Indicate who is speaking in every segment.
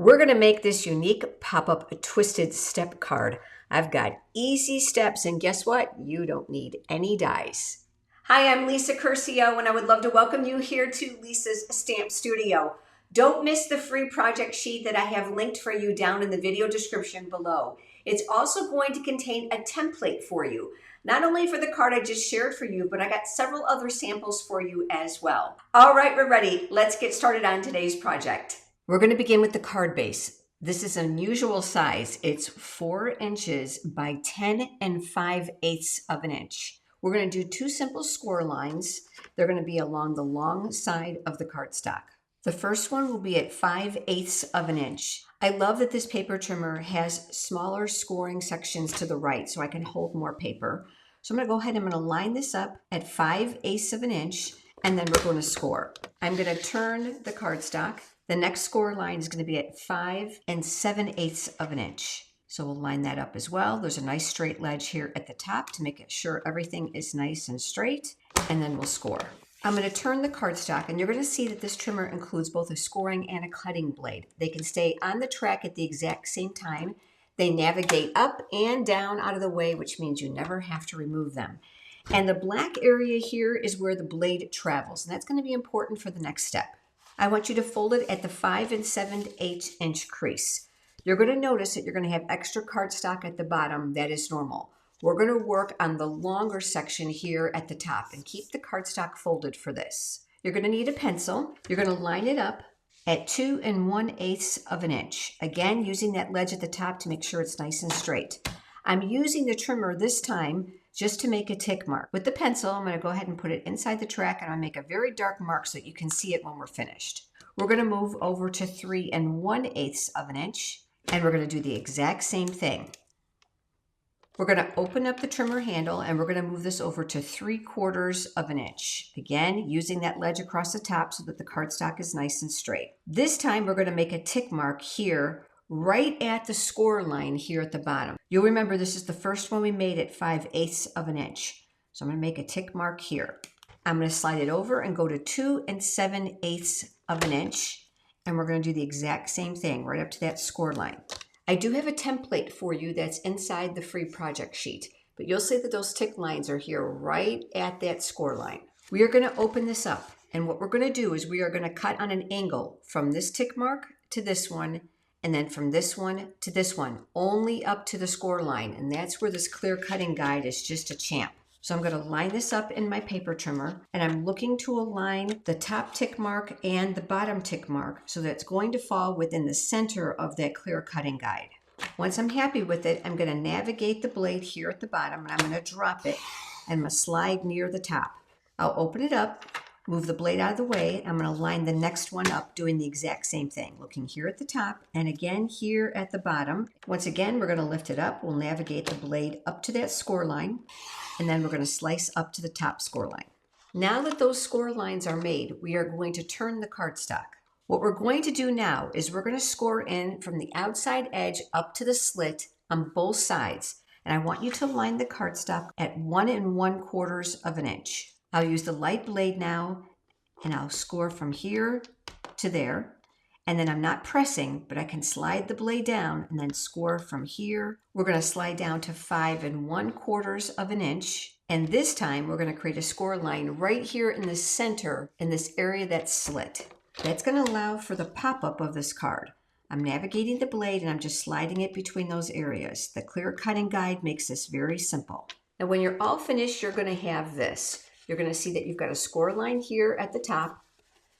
Speaker 1: We're going to make this unique pop-up twisted step card. I've got easy steps, and guess what? You don't need any dies. Hi, I'm Lisa Curcio, and I would love to welcome you here to Lisa's Stamp Studio. Don't miss the free project sheet that I have linked for you down in the video description below. It's also going to contain a template for you, not only for the card I just shared for you, but I got several other samples for you as well. All right, we're ready. Let's get started on today's project. We're going to begin with the card base. This is an unusual size. It's 4 inches by 10 5/8 of an inch. We're going to do 2 simple score lines. They're going to be along the long side of the cardstock. The first one will be at 5/8 of an inch. I love that this paper trimmer has smaller scoring sections to the right so I can hold more paper. So I'm going to go ahead and I'm going to line this up at 5/8 of an inch, and then we're going to score. I'm going to turn the cardstock. The next score line is going to be at 5 7/8 of an inch. So we'll line that up as well. There's a nice straight ledge here at the top to make sure everything is nice and straight, and then we'll score. I'm going to turn the cardstock, and you're going to see that this trimmer includes both a scoring and a cutting blade. They can stay on the track at the exact same time. They navigate up and down out of the way, which means you never have to remove them. And the black area here is where the blade travels, and that's going to be important for the next step. I want you to fold it at the 5 7/8 inch crease. You're going to notice that you're going to have extra cardstock at the bottom. That is normal. We're going to work on the longer section here at the top and keep the cardstock folded for this. You're going to need a pencil. You're going to line it up at 2 1/8 of an inch. Again, using that ledge at the top to make sure it's nice and straight. I'm using the trimmer this time just to make a tick mark. With the pencil, I'm going to go ahead and put it inside the track, and I'll make a very dark mark so that you can see it when we're finished. We're going to move over to 3 1/8 of an inch, and we're going to do the exact same thing. We're going to open up the trimmer handle, and we're going to move this over to 3/4 of an inch. Again, using that ledge across the top so that the cardstock is nice and straight. This time, we're going to make a tick mark here right at the score line here at the bottom. You'll remember this is the first one we made at 5/8 of an inch. So I'm going to make a tick mark here. I'm going to slide it over and go to 2 7/8 of an inch. And we're going to do the exact same thing right up to that score line. I do have a template for you that's inside the free project sheet, but you'll see that those tick lines are here right at that score line. We are going to open this up, and what we're going to do is we are going to cut on an angle from this tick mark to this one, and then from this one to this one, only up to the score line, and that's where this clear cutting guide is just a champ. So I'm going to line this up in my paper trimmer, and I'm looking to align the top tick mark and the bottom tick mark so that it's going to fall within the center of that clear cutting guide. Once I'm happy with it, I'm going to navigate the blade here at the bottom, and I'm going to drop it, and I'm going to slide near the top. I'll open it up, move the blade out of the way. I'm going to line the next one up, doing the exact same thing, looking here at the top and again here at the bottom. Once again, we're going to lift it up. We'll navigate the blade up to that score line, and then we're going to slice up to the top score line. Now that those score lines are made, we are going to turn the cardstock. What we're going to do now is we're going to score in from the outside edge up to the slit on both sides. And I want you to line the cardstock at 1 1/4 of an inch. I'll use the light blade now, and I'll score from here to there. And then I'm not pressing, but I can slide the blade down and then score from here. We're going to slide down to 5 1/4 of an inch. And this time we're going to create a score line right here in the center in this area that's slit. That's going to allow for the pop-up of this card. I'm navigating the blade, and I'm just sliding it between those areas. The clear cutting guide makes this very simple. Now when you're all finished, you're going to have this. You're going to see that you've got a score line here at the top.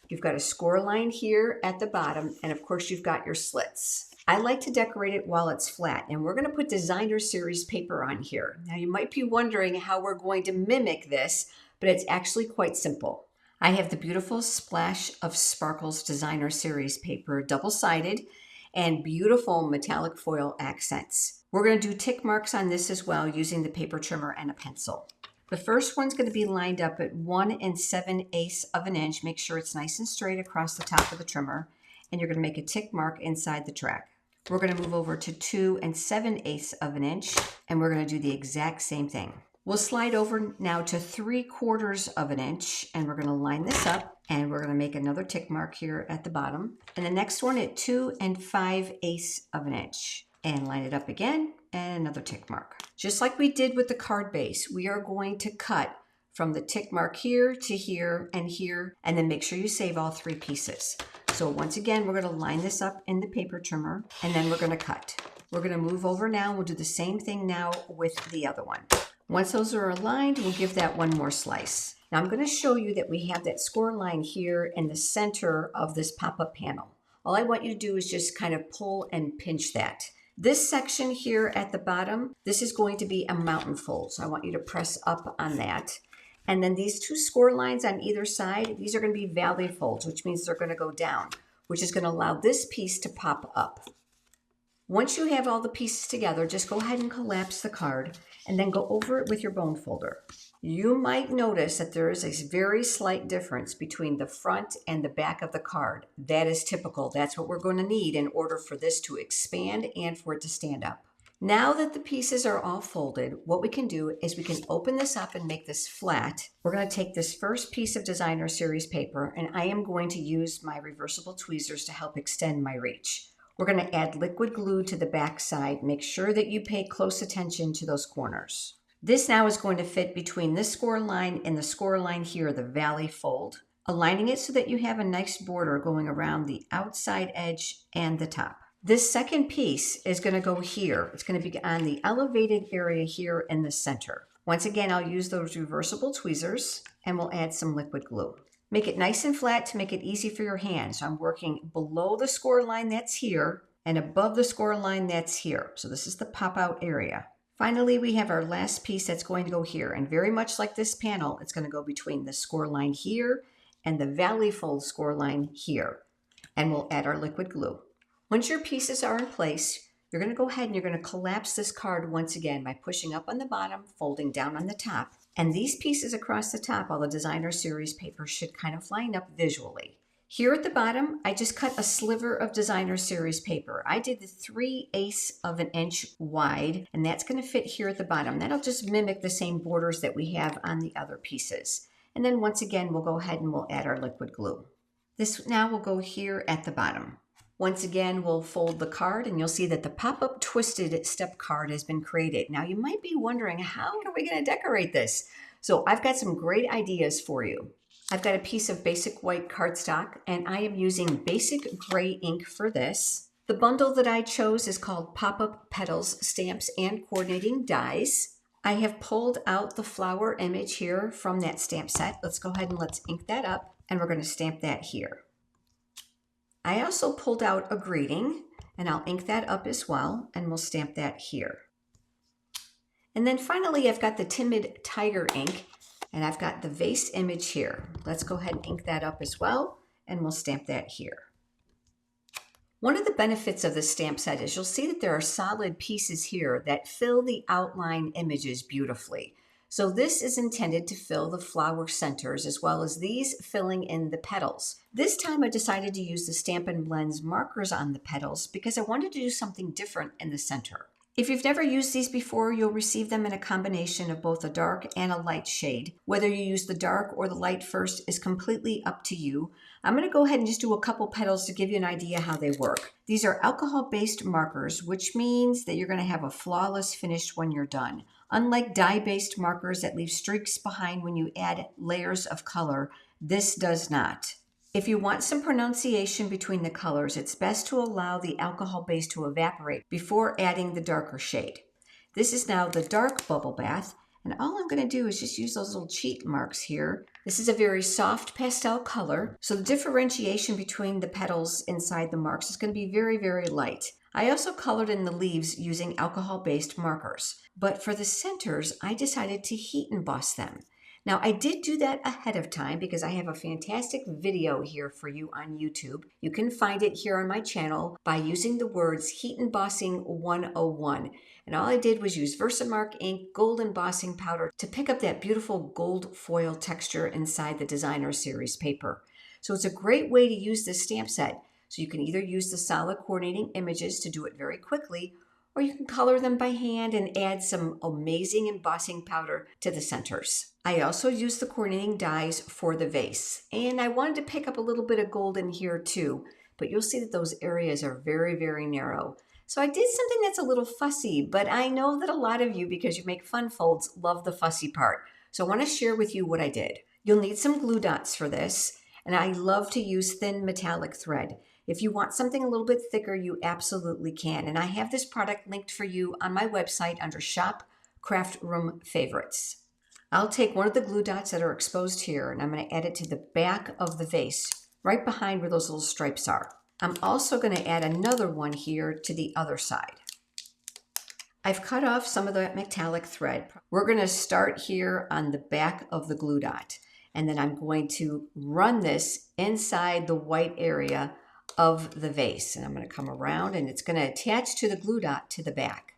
Speaker 1: You've got a score line here at the bottom, and of course you've got your slits. I like to decorate it while it's flat, and we're going to put designer series paper on here. Now you might be wondering how we're going to mimic this, but it's actually quite simple. I have the beautiful Splash of Sparkles designer series paper, double-sided, and beautiful metallic foil accents. We're going to do tick marks on this as well using the paper trimmer and a pencil. The first one's going to be lined up at 1 7/8 of an inch. Make sure it's nice and straight across the top of the trimmer, and you're going to make a tick mark inside the track. We're going to move over to 2 7/8 of an inch, and we're going to do the exact same thing. We'll slide over now to 3/4 of an inch, and we're going to line this up, and we're going to make another tick mark here at the bottom. And the next one at 2 5/8 of an inch, and line it up again, and another tick mark. Just like we did with the card base, we are going to cut from the tick mark here to here, and then make sure you save all 3 pieces. So once again, we're going to line this up in the paper trimmer, and then we're going to cut. We're going to move over now. We'll do the same thing now with the other one. Once those are aligned, we'll give that one more slice. Now I'm going to show you that we have that score line here in the center of this pop-up panel. All I want you to do is just kind of pull and pinch that. This section here at the bottom, this is going to be a mountain fold. So I want you to press up on that. And then these 2 score lines on either side, these are going to be valley folds, which means they're going to go down, which is going to allow this piece to pop up. Once you have all the pieces together, just go ahead and collapse the card and then go over it with your bone folder. You might notice that there is a very slight difference between the front and the back of the card. That is typical. That's what we're going to need in order for this to expand and for it to stand up. Now that the pieces are all folded, what we can do is we can open this up and make this flat. We're going to take this first piece of designer series paper, and I am going to use my reversible tweezers to help extend my reach. We're going to add liquid glue to the back side. Make sure that you pay close attention to those corners. This now is going to fit between this score line and the score line here, the valley fold, aligning it so that you have a nice border going around the outside edge and the top. This second piece is going to go here. It's going to be on the elevated area here in the center. Once again, I'll use those reversible tweezers and we'll add some liquid glue. Make it nice and flat to make it easy for your hand. So I'm working below the score line that's here and above the score line that's here. So this is the pop out area. Finally, we have our last piece that's going to go here. And very much like this panel, it's going to go between the score line here and the valley fold score line here. And we'll add our liquid glue. Once your pieces are in place, you're going to go ahead and you're going to collapse this card once again by pushing up on the bottom, folding down on the top. And these pieces across the top, all the designer series paper, should kind of line up visually. Here at the bottom, I just cut a sliver of designer series paper. I did the 3/8 of an inch wide, and that's going to fit here at the bottom. That'll just mimic the same borders that we have on the other pieces. And then once again, we'll go ahead and we'll add our liquid glue. This now will go here at the bottom. Once again, we'll fold the card and you'll see that the pop-up twisted step card has been created. Now you might be wondering, how are we going to decorate this? So I've got some great ideas for you. I've got a piece of basic white cardstock and I am using basic gray ink for this. The bundle that I chose is called Pop-Up Petals, Stamps, and Coordinating Dies. I have pulled out the flower image here from that stamp set. Let's go ahead and let's ink that up and we're going to stamp that here. I also pulled out a greeting and I'll ink that up as well and we'll stamp that here. And then finally, I've got the Timid Tiger ink and I've got the vase image here. Let's go ahead and ink that up as well and we'll stamp that here. One of the benefits of this stamp set is you'll see that there are solid pieces here that fill the outline images beautifully. So this is intended to fill the flower centers as well as these filling in the petals. This time I decided to use the Stampin' Blends markers on the petals because I wanted to do something different in the center. If you've never used these before, you'll receive them in a combination of both a dark and a light shade. Whether you use the dark or the light first is completely up to you. I'm going to go ahead and just do a couple petals to give you an idea how they work. These are alcohol-based markers, which means that you're going to have a flawless finish when you're done. Unlike dye-based markers that leave streaks behind when you add layers of color, this does not. If you want some pronunciation between the colors, it's best to allow the alcohol base to evaporate before adding the darker shade. This is now the dark bubble bath, and all I'm going to do is just use those little cheat marks here. This is a very soft pastel color, so the differentiation between the petals inside the marks is going to be very, very light. I also colored in the leaves using alcohol-based markers, but for the centers, I decided to heat emboss them. Now, I did do that ahead of time because I have a fantastic video here for you on YouTube. You can find it here on my channel by using the words Heat Embossing 101. And all I did was use Versamark ink, gold embossing powder to pick up that beautiful gold foil texture inside the designer series paper. So it's a great way to use this stamp set. So you can either use the solid coordinating images to do it very quickly, or you can color them by hand and add some amazing embossing powder to the centers. I also used the coordinating dies for the vase, and I wanted to pick up a little bit of gold in here too, but you'll see that those areas are very, very narrow. So I did something that's a little fussy, but I know that a lot of you, because you make fun folds, love the fussy part. So I want to share with you what I did. You'll need some glue dots for this, and I love to use thin metallic thread. If you want something a little bit thicker, you absolutely can. And I have this product linked for you on my website under Shop Craft Room Favorites. I'll take one of the glue dots that are exposed here, and I'm going to add it to the back of the vase, right behind where those little stripes are. I'm also going to add another one here to the other side. I've cut off some of the metallic thread. We're going to start here on the back of the glue dot, and then I'm going to run this inside the white area of the vase. And I'm going to come around, and it's going to attach to the glue dot to the back.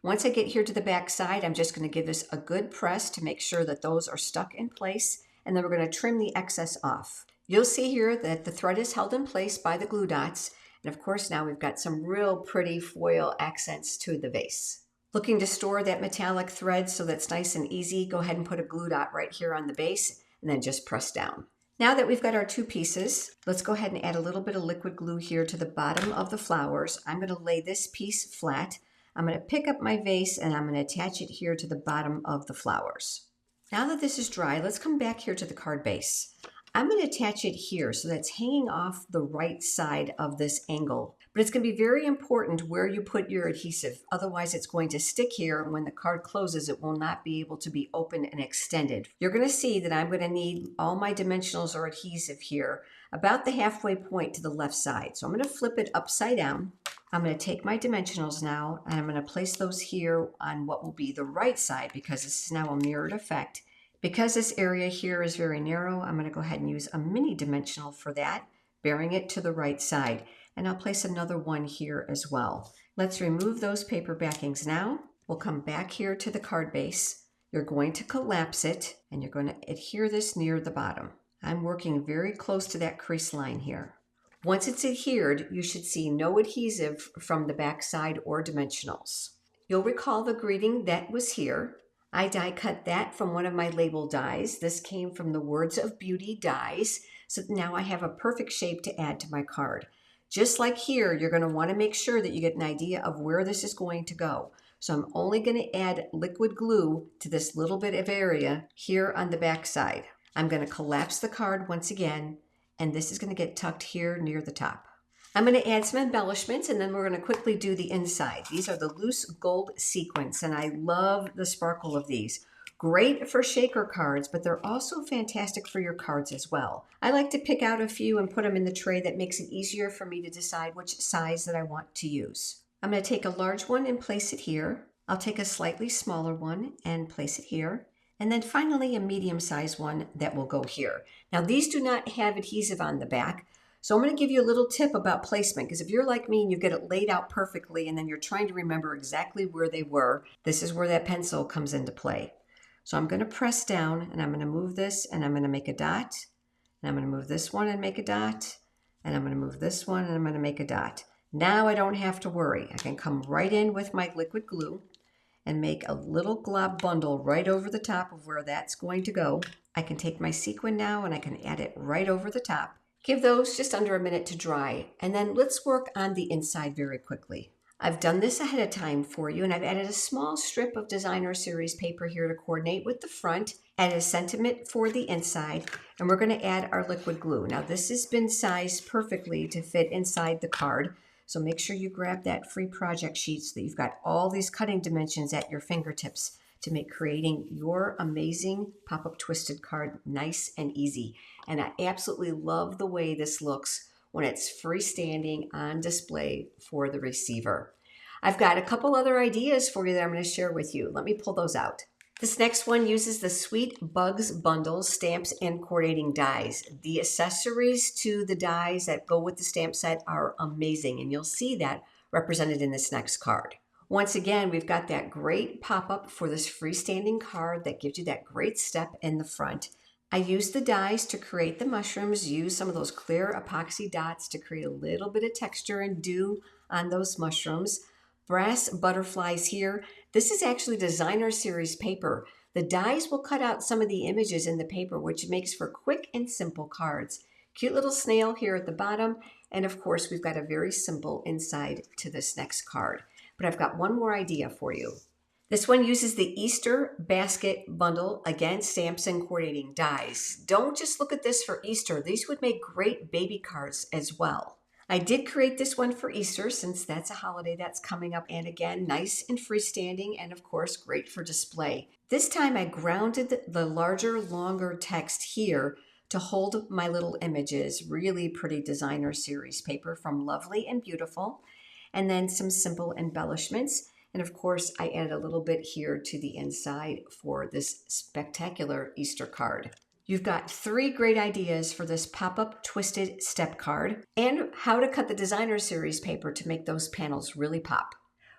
Speaker 1: Once I get here to the back side, I'm just going to give this a good press to make sure that those are stuck in place, and then we're going to trim the excess off. You'll see here that the thread is held in place by the glue dots, and of course now we've got some real pretty foil accents to the vase. Looking to store that metallic thread so that's nice and easy, go ahead and put a glue dot right here on the base, and then just press down. Now that we've got our two pieces, let's go ahead and add a little bit of liquid glue here to the bottom of the flowers. I'm going to lay this piece flat. I'm going to pick up my vase and I'm going to attach it here to the bottom of the flowers. Now that this is dry, let's come back here to the card base. I'm going to attach it here so that's hanging off the right side of this angle. But it's going to be very important where you put your adhesive. Otherwise, it's going to stick here, and when the card closes, it will not be able to be open and extended. You're going to see that I'm going to need all my dimensionals or adhesive here about the halfway point to the left side. So I'm going to flip it upside down. I'm going to take my dimensionals now, and I'm going to place those here on what will be the right side, because this is now a mirrored effect. Because this area here is very narrow, I'm going to go ahead and use a mini dimensional for that, bearing it to the right side. And I'll place another one here as well. Let's remove those paper backings now. We'll come back here to the card base. You're going to collapse it, and you're going to adhere this near the bottom. I'm working very close to that crease line here. Once it's adhered, you should see no adhesive from the back side or dimensionals. You'll recall the greeting that was here. I die cut that from one of my label dies. This came from the Words of Beauty dies. So now I have a perfect shape to add to my card. Just like here, you're going to want to make sure that you get an idea of where this is going to go. So I'm only going to add liquid glue to this little bit of area here on the back side. I'm going to collapse the card once again, and this is going to get tucked here near the top. I'm going to add some embellishments, and then we're going to quickly do the inside. These are the loose gold sequins, and I love the sparkle of these. Great for shaker cards, but they're also fantastic for your cards as well. I like to pick out a few and put them in the tray. That makes it easier for me to decide which size that I want to use. I'm going to take a large one and place it here. I'll take a slightly smaller one and place it here. And then finally a medium-sized one that will go here. Now these do not have adhesive on the back, so I'm going to give you a little tip about placement, because if you're like me and you get it laid out perfectly and then you're trying to remember exactly where they were, this is where that pencil comes into play. So I'm going to press down, and I'm going to move this, and I'm going to make a dot, and I'm going to move this one and make a dot, and I'm going to move this one and I'm going to make a dot. Now I don't have to worry. I can come right in with my liquid glue and make a little glob bundle right over the top of where that's going to go. I can take my sequin now and I can add it right over the top. Give those just under a minute to dry, and then let's work on the inside very quickly. I've done this ahead of time for you, and I've added a small strip of designer series paper here to coordinate with the front, added a sentiment for the inside, and we're going to add our liquid glue. Now this has been sized perfectly to fit inside the card, so make sure you grab that free project sheet so that you've got all these cutting dimensions at your fingertips to make creating your amazing pop-up twisted card nice and easy. And I absolutely love the way this looks when it's freestanding on display for the receiver. I've got a couple other ideas for you that I'm going to share with you. Let me pull those out. This next one uses the Sweet Bugs Bundle stamps and coordinating dies. The accessories to the dies that go with the stamp set are amazing, and you'll see that represented in this next card. Once again, we've got that great pop-up for this freestanding card that gives you that great step in the front. I used the dies to create the mushrooms, use some of those clear epoxy dots to create a little bit of texture and dew on those mushrooms. Brass butterflies here. This is actually designer series paper. The dies will cut out some of the images in the paper, which makes for quick and simple cards. Cute little snail here at the bottom. And of course, we've got a very simple inside to this next card. But I've got one more idea for you. This one uses the Easter basket bundle. Again, stamps and coordinating dies. Don't just look at this for Easter. These would make great baby cards as well. I did create this one for Easter since that's a holiday that's coming up. And again, nice and freestanding and of course, great for display. This time I grounded the larger, longer text here to hold my little images. Really pretty designer series paper from Lovely and Beautiful. And then some simple embellishments. And of course, I added a little bit here to the inside for this spectacular Easter card. You've got 3 great ideas for this pop-up twisted step card and how to cut the designer series paper to make those panels really pop.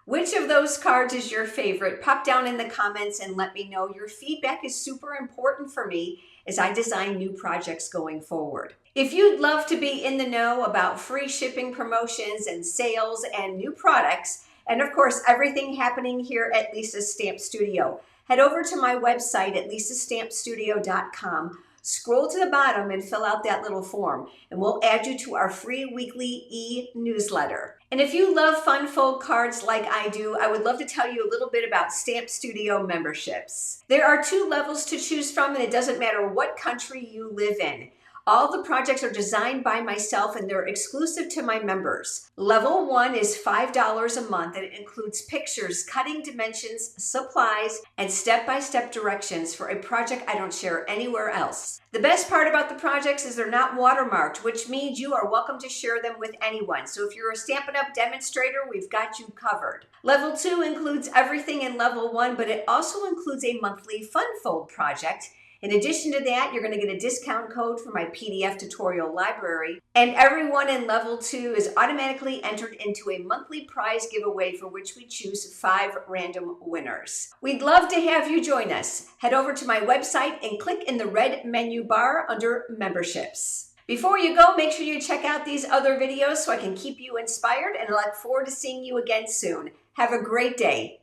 Speaker 1: Which of those cards is your favorite? Pop down in the comments and let me know. Your feedback is super important for me as I design new projects going forward. If you'd love to be in the know about free shipping promotions and sales and new products, and of course, everything happening here at Lisa's Stamp Studio, head over to my website at lisastampstudio.com. Scroll to the bottom and fill out that little form, and we'll add you to our free weekly e-newsletter. And if you love fun fold cards like I do, I would love to tell you a little bit about Stamp Studio memberships. There are 2 levels to choose from, and it doesn't matter what country you live in. All the projects are designed by myself and they're exclusive to my members. Level 1 is $5 a month and it includes pictures, cutting dimensions, supplies, and step-by-step directions for a project I don't share anywhere else. The best part about the projects is they're not watermarked, which means you are welcome to share them with anyone. So if you're a Stampin' Up! Demonstrator, we've got you covered. Level 2 includes everything in Level 1, but it also includes a monthly fun fold project. In addition to that, you're going to get a discount code for my PDF tutorial library, and everyone in Level 2 is automatically entered into a monthly prize giveaway for which we choose 5 random winners. We'd love to have you join us. Head over to my website and click in the red menu bar under Memberships. Before you go, make sure you check out these other videos so I can keep you inspired, and I look forward to seeing you again soon. Have a great day.